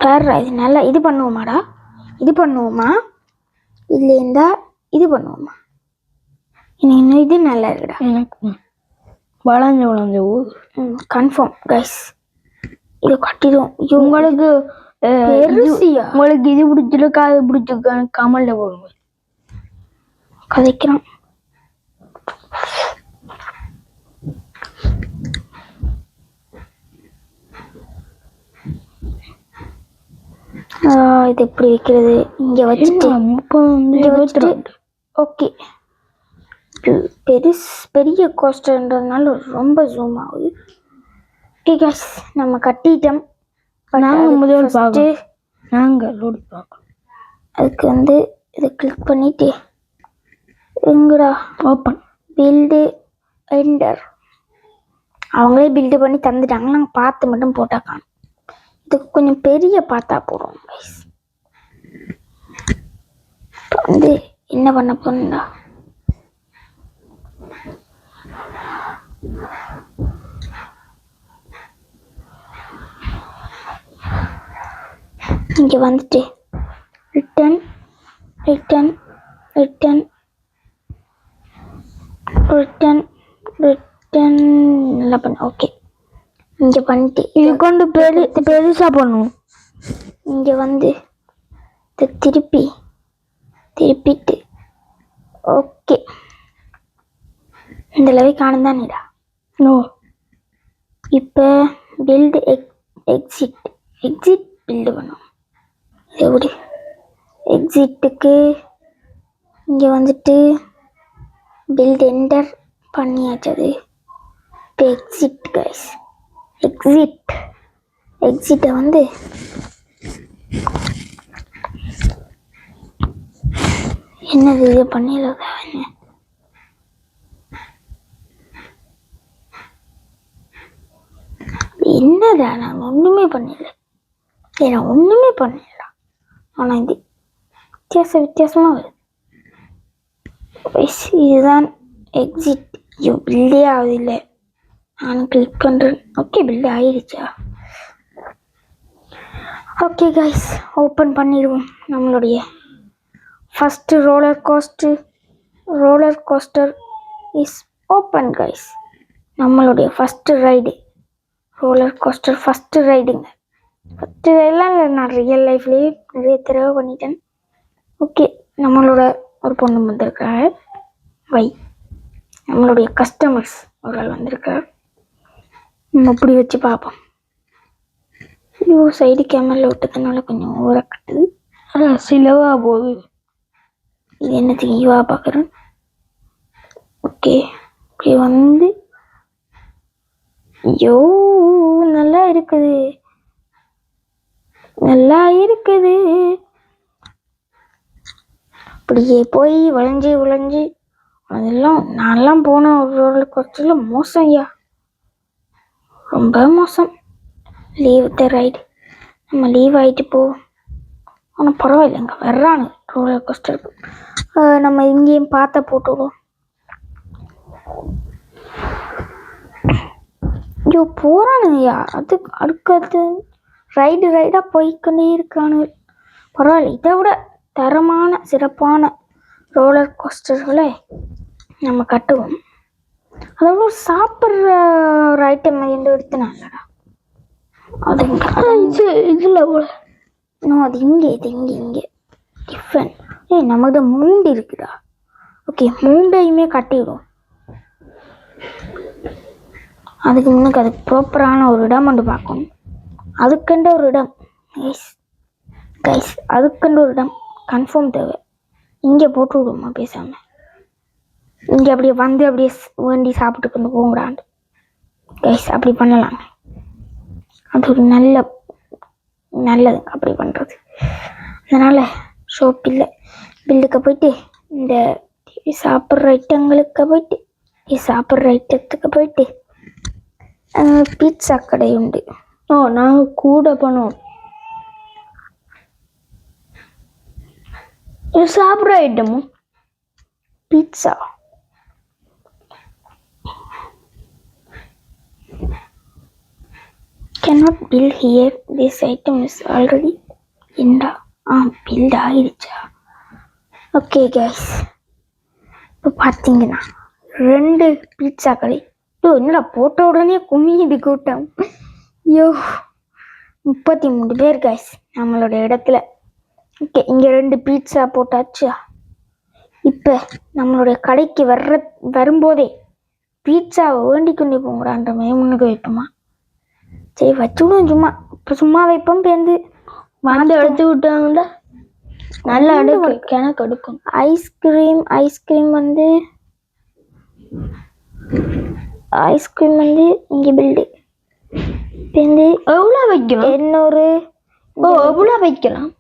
பாரு. இது நல்லா இது பண்ணுவோமாடா, இது பண்ணுவோமா இல்லை இருந்தா இது பண்ணுவோமா? இன்னும் இது நல்லா இருக்குடா. எனக்கு வளைஞ்ச கன்ஃபார்ம் கைஸ், இது கட்டிடுவோம். உங்களுக்கு இது பிடிச்சிருக்கா, அது பிடிச்சிருக்கா கமெண்ட்ல போடுங்க. கதைக்கிறான். இது எப்படி வைக்கிறது? இங்க வச்சுட்டு ஓகே. பெரிய கோஸ்டர்ன்றதுனால ரொம்ப ஜூம் ஆகுது. ஓகே கைஸ், நம்ம கட்டிட்டோம். அதுக்கு வந்து இதை கிளிக் பண்ணிட்டு எங்கடா ஓப்பன் பில்டு என்டர். அவங்களே பில்டு பண்ணி தந்துட்டாங்க, நாங்கள் பார்த்து மட்டும் போட்டா காணும். இதுக்கு கொஞ்சம் பெரிய பார்த்தா போடுவோம் கைஸ். இப்போ வந்து என்ன பண்ண போறா, இங்கே வந்துட்டு ரிட்டன் நல்லா பண்ண. ஓகே, இங்கே பண்ணிட்டு இது கொண்டு பெருசா பண்ணுவோம். இங்கே வந்து திருப்பிட்டு ஓகே. இந்த லெவல் காணுந்தானேடா. நோ, இப்போ பில்டு எக்ஸிட் பில்டு பண்ணுவோம். எப்படி எக்ஸிட்டுக்கு இங்கே வந்துட்டு பில்டு என்டர் பண்ணியாச்சு. அது இப்போ எக்ஸிட் கைஸ், எக்ஸிட்டை வந்து என்னது இது பண்ணிடலாம். என்னடா நான் ஒன்றுமே பண்ணிடல, ஆனால் இது வித்தியாசமாக வருது. இதுதான் எக்ஸிட். பில்டே ஆகுது இல்லை, நான் கிளிக் பண்ணுறேன். ஓகே, பில்டு ஆயிடுச்சா? ஓகே கைஸ், ஓப்பன் பண்ணிடுவோம். நம்மளுடைய first roller coaster is open guys. நம்மளுடைய first ride roller coaster, first ரைடுங்க. ஃபஸ்ட்டு ரைடெலாம் இல்லை, நான் ரியல் லைஃப்லேயே நிறைய தடவை பண்ணிட்டேன். ஓகே, நம்மளோட ஒரு பொண்ணு வந்திருக்காங்க, நம்மளுடைய கஸ்டமர்ஸ் ஒரு ஆள் வந்திருக்கார். நம்ம இப்படி வச்சு பார்ப்போம். ஐயோ சைடு கேமரில் விட்டதுனால கொஞ்சம் ஓவரா கட்டுது. அதான் சிலவா போகுது. இது என்னத்துக்கு ஈவா பார்க்குறேன். ஓகே இப்படி வந்து ஐயோ நல்லா இருக்குது, நல்லா இருக்குது. அப்படியே போய் வளைஞ்சி வளைஞ்சி அதெல்லாம் நான்லாம் போன ஒரு ரோலர் கோஸ்டரில் மோசம் ஐயா, ரொம்ப மோசம். லீவ் த ரைடு, நம்ம லீவ் ஆகிட்டு போவோம். ஆனால் பரவாயில்லைங்க வர்றானு ரோலர் கோஸ்டருக்கு. நம்ம இங்கேயும் பார்த்த போட்டுவிடுவோம். ஐயோ போகிறானுங்கய்யா, அடுக்கடுத்து ரைடாக போய்கொண்டே இருக்கானுங்க. பரவாயில்ல, இதை விட தரமான சிறப்பான ரோலர் கோஸ்டர்களை நம்ம கட்டுவோம். அதோட சாப்பிட்ற ஒரு ஐட்டம் எந்த எடுத்துனாலடா அது இதில் போல. இன்னும் அது இங்கே, இது இங்கே டிஃபன். நமக்கு மூண்டு இருக்குதா? ஓகே மூண்டையுமே கட்டிவிடும். அதுக்கு முன்னுக்கு அதுக்கு ப்ராப்பரான ஒரு இடம் வந்து பார்க்கணும். அதுக்கெண்டு ஒரு இடம் கைஸ் அதுக்கெண்டு ஒரு இடம் கன்ஃபார்ம் தேவை. இங்கே போட்டு விடுவோமா பேசாமல்? இங்கே அப்படியே வந்து அப்படியே வேண்டி சாப்பிட்டு கொண்டு போங்கடாண்டு கைஸ் அப்படி பண்ணலாங்க. அது ஒரு நல்லது அப்படி பண்ணுறது. அதனால் ஷோப்பில் பில்லுக்கு போயிட்டு இந்த சாப்பிட்ற ஐட்டத்துக்கு போயிட்டு பீட்சா கடை உண்டு. நாங்கள் கூட பண்ணோம். சாப்பிட்ற ஐட்டமும் pizza. Cannot build here. This item is already in the build ஆயிடுச்சா? ஓகே கைஸ், இப்போ பார்த்தீங்கன்னா 2 பீட்சா கடை. என்னடா போட்ட உடனே குமியுது கூட்டம். ஐயோ 33 பேர் கைஸ் நம்மளோட இடத்துல. ஓகே இங்கே 2 பீட்சா போட்டாச்சா? இப்போ நம்மளுடைய கடைக்கு வரும்போதே பீட்சாவை வேண்டி கொண்டு போங்கடான்ற மாதிரி முன்னுக்கு வைப்போமா? சரி வச்சுவிடும். சும்மா வைப்போம். பேருந்து வந்து எடுத்து விட்டாங்கடா, நல்லா எனக்கு எடுக்கும். ஐஸ்கிரீம் வந்து இங்கே பில்டு பேருந்து எவ்வளோ வைக்கலாம்? எவ்வளோ வைக்கலாம்?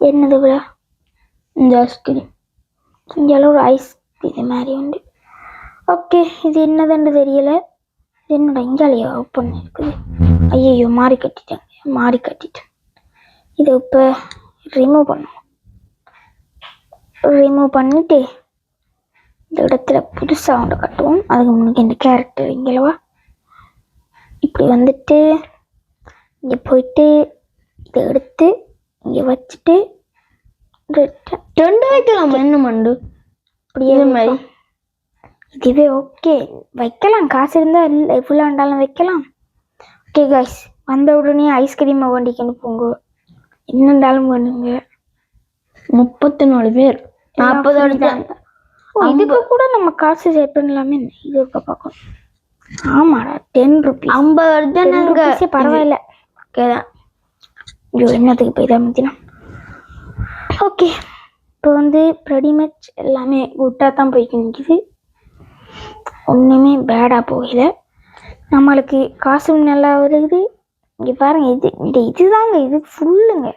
என்னது விழா? இந்த ஐஸ்கிரீம் இங்கே ஒரு ஐஸ் இது மாதிரி உண்டு. ஓகே இது என்னதுன்னு தெரியல. என்னோட இங்காலையா ஓப்பன் இருக்குது. ஐயோ மாறி கட்டிட்டேன். இதை இப்போ ரிமூவ் பண்ணிட்டு இந்த இடத்துல புதுசாக ஒன்று கட்டுவோம். அதுக்கு முன்னாடி இந்த கேரக்டர் இங்கேவா இப்படி வந்துட்டு இங்கே போயிட்டு இதை எடுத்து இங்கே வச்சுட்டு 2 வைக்கலாம். என்ன மண்டு இப்படியே மாதிரி இதுவே ஓகே வைக்கலாம். காசு இருந்தால் இல்லை ஃபுல்லாக இருந்தாலும் வைக்கலாம். ஓகே காய்ஸ் வந்த உடனே ஐஸ்கிரீமை வேண்டிக்கன்னு போங்க. என்ன இருந்தாலும் வேணுங்க. 34 பேர் 40 எடுத்தாங்க. இதுக்கு கூட நம்ம காசு சேவ் பண்ணலாமே. இது இருக்க பார்க்கணும். ஆமாடா 10 rupees 50 எடுத்தாங்க. பரவாயில்ல. ஓகே தான். ஐயோ என்னத்துக்கு போய் தான் முத்தினா. ஓகே இப்போ வந்து pretty much எல்லாமே குட்டாக தான் போய்க்கு நிற்கிது. ஒன்றுமே பேடாக போகல. நம்மளுக்கு காசும் நல்லா வருது. இங்கே பாருங்கள், இதுதாங்க இது ஃபுல்லுங்க.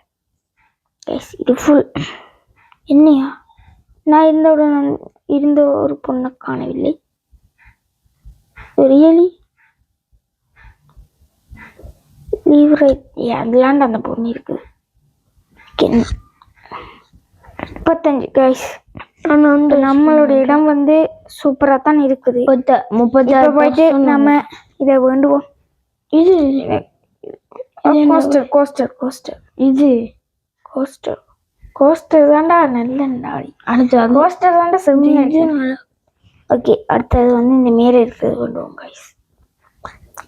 இது ஃபுல். என்னையா நான் இருந்த ஒரு பொண்ணை காணவில்லை. ரியலி லீவ் ரைட் அதெல்லாம் அந்த பொண்ணு இருக்குது. 35 கைஸ். ஆனால் வந்து நம்மளோட இடம் வந்து சூப்பராக தான் இருக்குது. 36 போயிட்டு நம்ம இதை வேண்டுவோம். இது கோஸ்டர் தான்டா நல்ல நாடி. அடுத்து கோஸ்டர் தான்டா செம்ம. ஓகே அடுத்தது வந்து இந்த மேலே இருக்கிறது வேண்டுவோம் கைஸ்.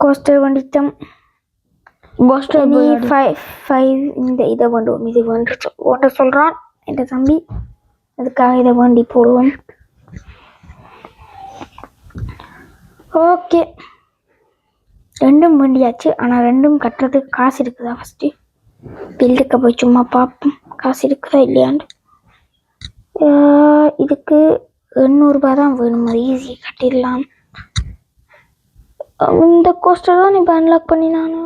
கோஸ்டர் வந்துட்டோம். கோஸ்டர் 5 இந்த இதை வேண்டுவோம். இது ஓட்ட சொல்கிறான் என்ற தம்பி. அதுக்காக இதை வேண்டி போடுவோம். ஓகே ரெண்டும் வேண்டியாச்சு. ஆனால் ரெண்டும் கட்டுறதுக்கு காசு இருக்குதா? ஃபஸ்ட்டு பில்லுக்கு போய் சும்மா பார்ப்போம் காசு இருக்குதா இல்லையாண்டு. இதுக்கு 800 ரூபாய் தான் வேணும். அது ஈஸியாக கட்டிடலாம். இந்த கோஸ்டர் தான் இப்போ அன்லாக் பண்ணி நான்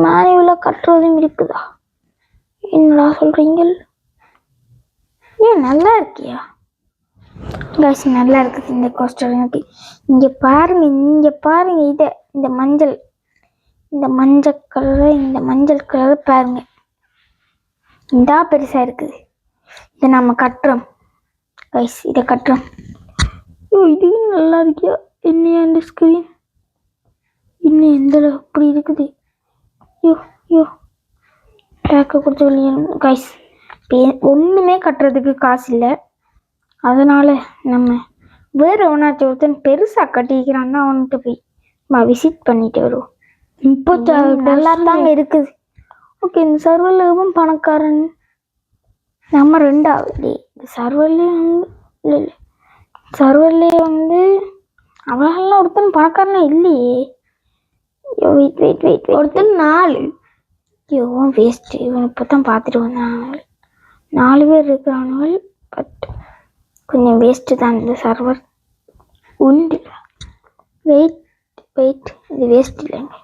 மேனுவலாக கட்டுறதும் இருக்குதா? என்னடா சொல்கிறீங்க? ஏன் நல்லா இருக்கியா கைஸ்? நல்லா இருக்குது இந்த கோஸ்டர் எனக்கு. இங்கே பாருங்க இதை, இந்த மஞ்சள் கலரை பாருங்க. இதா பெருசாக இருக்குது. இதை நம்ம கட்டுறோம் கைஸ், இதை கட்டுறோம். இது நல்லா இருக்கியா? என்னையா இந்த ஸ்க்ரீன் இன்னும் எந்த அப்படி இருக்குது? பேக்கை கொடுத்து வெளியே கைஸ். ஒன்றுமே கட்டுறதுக்கு காசு இல்லை. அதனால் நம்ம வேறு ஒன்றாச்சும் ஒருத்தன் பெருசாக கட்டிக்கிறான்னா அவன்கிட்ட போய் விசிட் பண்ணிட்டு வருவோம். இப்போ நல்லா தாங்க இருக்குது. ஓகே, இந்த சர்வர்லேயும் பணக்காரன் நம்ம ரெண்டாவது. இந்த சர்வர்லேயே வந்து அவளெல்லாம் ஒருத்தன் பணக்காரனா இல்லையே. வெயிட் ஒருத்தன் 4. வேஸ்ட்டு. இவன் இப்போ தான் பார்த்துட்டு வந்தாங்க. 4 பேர் இருக்கிறானுங்க. பட் கொஞ்சம் வேஸ்ட்டு தான் இந்த சர்வர். உண்டு. வெயிட் இது வேஸ்ட் இல்லைங்க.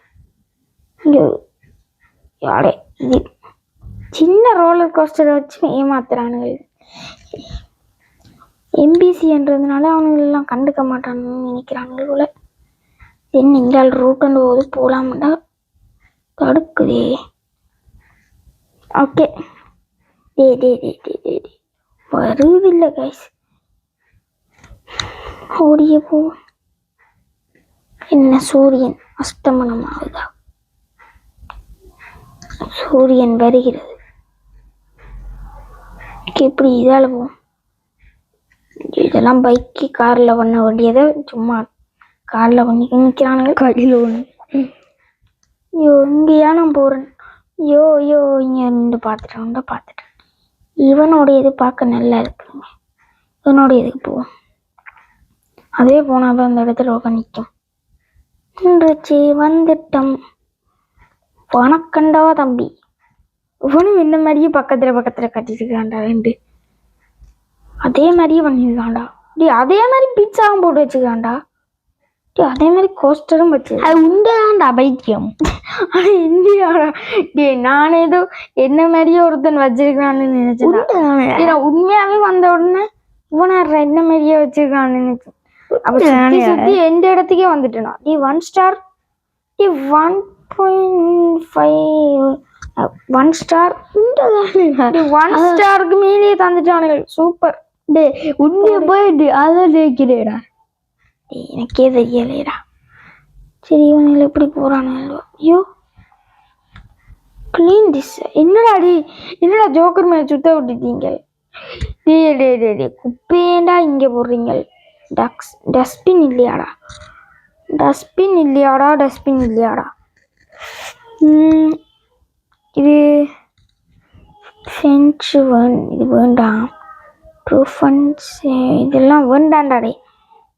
யாரே இது சின்ன ரோலர் கோஸ்டரை வச்சு ஏமாத்துறானுங்க. எம்பிசின்றதுனால அவனுங்களெல்லாம் கண்டுக்க மாட்டானுன்னு நினைக்கிறானுங்க போல. என்ன இங்கால் ரூட்டு போது போகலாம்டா தடுக்குதே. Okay, வருதில்லை guys. ஓடிய போ. என்ன சூரியன் அஸ்தமனம் ஆகுதா? சூரியன் வருகிறது. எப்படி இதால போகும்? இதெல்லாம் பைக்கு காரில் பண்ண வேண்டியதை சும்மா காரில் பண்ணி நிற்கிறானுங்க. கையில் ஒன்று. இங்கேயா நான் போகிறேன். இங்கே நின்று பார்த்துட்டேன். இவனோடைய இது பார்க்க நல்லா இருக்குங்க. இவனோடைய இதுக்கு போவோம். அதே போனால் தான் அந்த இடத்துல உட்காந்து நிற்கும். நின்றுச்சு, வந்துட்டோம். வணக்கண்டா தம்பி. இவனும் இந்த மாதிரியே பக்கத்தில் கட்டிட்டுருக்கான்டா 2. அதே மாதிரியே பண்ணியிருக்கான்டா. அதே மாதிரி பீட்சாவும் போட்டு வச்சுக்கான்டா. அதே மாதிரி கோஸ்டரும் வச்சு. அது உண்டாண்டா பைத்தியம். அது இந்தியாடா. நான் ஏதோ என்ன மாதிரியே ஒருத்தன் வச்சிருக்கான்னு நினைச்சேன். உண்மையாவே வந்த உடனே இவனா என்ன மாதிரியே வச்சிருக்கான்னு நினைச்சேன். அப்ப சுத்தி எந்த இடத்துக்கே வந்துட்டேனா. 1 ஸ்டார் 1.5 1 ஸ்டார் 1 ஸ்டாருக்கு மேலேயே தந்துட்டானுங்க. சூப்பர். உண்மையா போயிட்டு அதான் ஜெயிக்கிறேடா. எனக்கே தெரியலைடா. சரி, இவனுங்களை எப்படி போறானுங்க? ஐயோ, கிளீன் திஸ். என்னடா ஜோக்கர் மேல சுத்த விட்டுட்டீங்க? குப்பையேண்டா இங்கே போடுறீங்க. டஸ்ட்பின் இல்லையாடா? இது ஃபென்ச் இது வேண்டாம். ப்ரூஃபன்ஸ் இதெல்லாம் வேண்டாண்டாடே.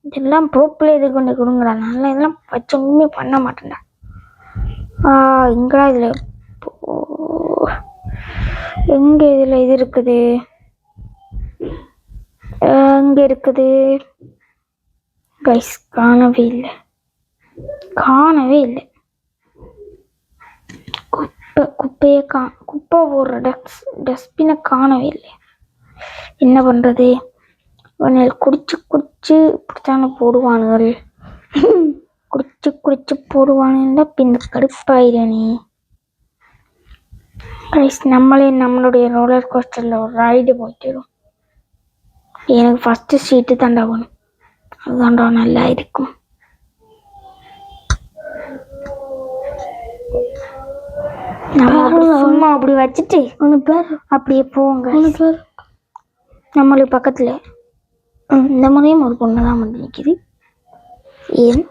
இதெல்லாம் ப்ரோப்பில் இது கொண்டு கொடுங்கடா. நல்லா இதெல்லாம் வச்சு ஒன்றுமே பண்ண மாட்டேன்டா. இங்கடா இதில் எங்கே இதில் இது இருக்குது? எங்கே இருக்குது கைஸ்? காணவே இல்லை. குப்பை போடுற டஸ்ட்பினை காணவே இல்லை. என்ன பண்ணுறது? குடிச்சு இப்படித்தானே போடுவானுங்கள். குடிச்சு போடுவானுன்னா பின்ன கடுப்பாயிரணி கைஸ். நம்மளுடைய ரோலர் கோஸ்டரில் ஒரு ரைடு போயிட்டுடும். எனக்கு ஃபஸ்ட்டு சீட்டு தாண்டா வேணும். அதுதாண்டா நல்லா இருக்கும். சும்மா அப்படி வச்சுட்டு அப்படியே போங்க. நம்மளுக்கு பக்கத்தில் இந்த முறையும் ஒரு பொண்ணு தான் வந்து நிற்கிது. ஏன்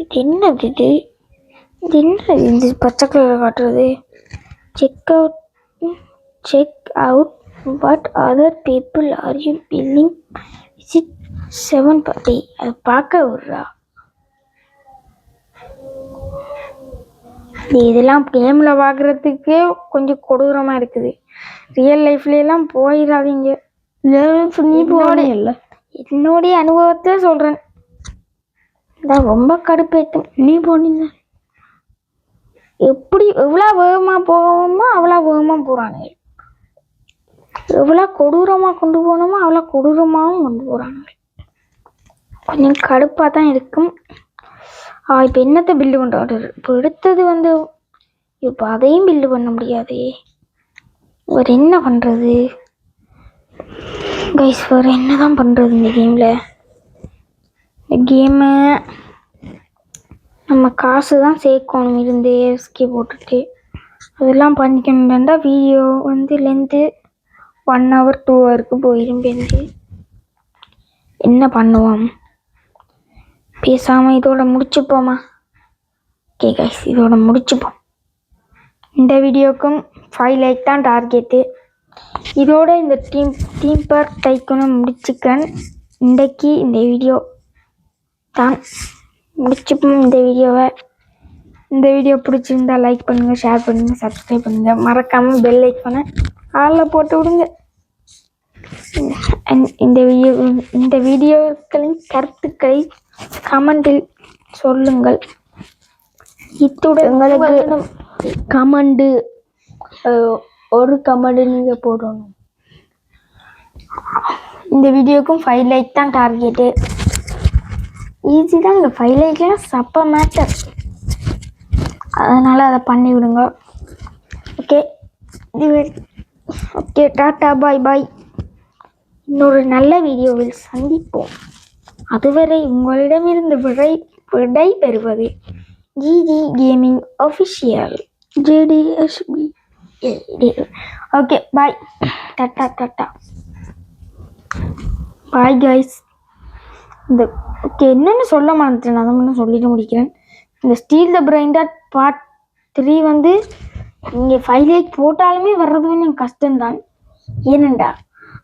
இது என்னது? இந்த பச்சை கலர் காட்டுறது? Check out what other people are you billing? Is it 7 party அது பார்க்க விடுறா. இதெல்லாம் கேம்ல பார்க்கறதுக்கே கொஞ்சம் கொடூரமா இருக்குது. ரியல் லைஃப்ல எல்லாம் போயிடாதீங்க. நீ போனீங்கல்ல, என்னுடைய அனுபவத்தை சொல்றேன். இதான் ரொம்ப கடுப்பேத்தும். நீ போனீங்க எப்படி எவ்வளோ வேகமா போகணுமோ அவ்வளோ வேகமா போறாங்க. எவ்வளோ கொடூரமா கொண்டு போகணுமோ அவ்வளோ கொடூரமாகவும் கொண்டு போறாங்க. கொஞ்சம் கடுப்பாக தான் இருக்கும். இப்போ என்னத்தை பில்லு பண்ணுறாரு? இப்போ எடுத்தது வந்து இப்போ அதையும் பில்லு பண்ண முடியாதே. வேறு என்ன பண்ணுறது கைஸ்? வேறு என்ன தான் பண்ணுறது இந்த கேமில்? இந்த கேமை நம்ம காசு தான் சேர்க்கணும் இருந்து எஸ்கே போட்டுட்டு. அதெல்லாம் பண்ணிக்கணும்டா. வீடியோ வந்து லென்த்து 1 hour 2 hour போயிடும். பேருந்து என்ன பண்ணுவோம்? பேசாமல் இதோட முடிச்சுப்போமா? ஓகே கைஸ், இதோட முடிச்சுப்போம். இந்த வீடியோக்கும் 5 like தான் டார்கெட்டு. இதோட இந்த தீம் பார்க் டைக்கூனை முடிச்சுக்கிறேன். இன்றைக்கு இந்த வீடியோ தான் முடிச்சுப்போம். இந்த வீடியோ பிடிச்சிருந்தா லைக் பண்ணுங்கள், ஷேர் பண்ணுங்கள், சப்ஸ்கிரைப் பண்ணுங்கள். மறக்காமல் பெல் ஐக்கானை ஆளில் போட்டு விடுங்க. இந்த வீடியோக்களின் கருத்துக்களை கமெண்டில் சொல்லுங்கள். இத்துடன் எங்களுக்கு கமெண்டு ஒரு கமெண்ட் நீங்கள் போடணும். இந்த வீடியோக்கும் 5 like தான் டார்கெட்டு. ஈஸி தான். இந்த 5 likeலாம் சப்ப மேட்டர். அதனால் அதை பண்ணி விடுங்க. Okay okay, tata, bye bye. இன்னொரு நல்ல வீடியோவில் சந்திப்போம். அதுவரை உங்களிடமிருந்து விடை பெறுவது GG gaming official JDSB. Okay bye, tata tata, bye guys. இந்த ஓகே என்னென்னு சொல்ல மாட்டேன், அதை மட்டும் சொல்லிட்டு முடிக்கிறேன். இந்த ஸ்டீல் த பிரைண்டட் பார்ட் 3 வந்து நீங்கள் 5 like போட்டாலுமே வர்றது எனக்கு கஷ்டம்தான். ஏனண்டா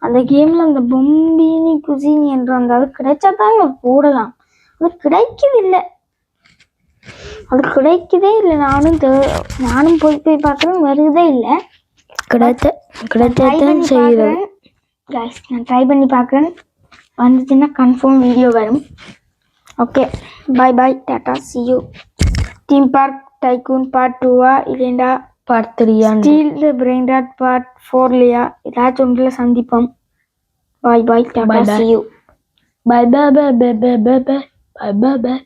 அந்த கேமில் அந்த பொம்பினி குசினி என்ற அந்த அது கிடைச்சா தான் போடலாம். அது கிடைக்கதே இல்லை. நானும் போய் பார்க்குறேன், வருதே இல்லை. கிடைத்தான் செய்கிறேன். கைஸ் நான் ட்ரை பண்ணி பார்க்குறேன். வந்துச்சுன்னா கன்ஃபார்ம் வீடியோ வரும். Okay bye bye, tata, see you. Theme park tycoon part 2 இல்லைண்டா பார்ட் 3 ஸ்டீல் த பிரைண்டட் பார்ட் 4 ஏதாச்சும் ஒன்றில் சந்திப்போம். பாய் பாய், tata, see you. Bye bye bye bye bye bye bye bye bye bye.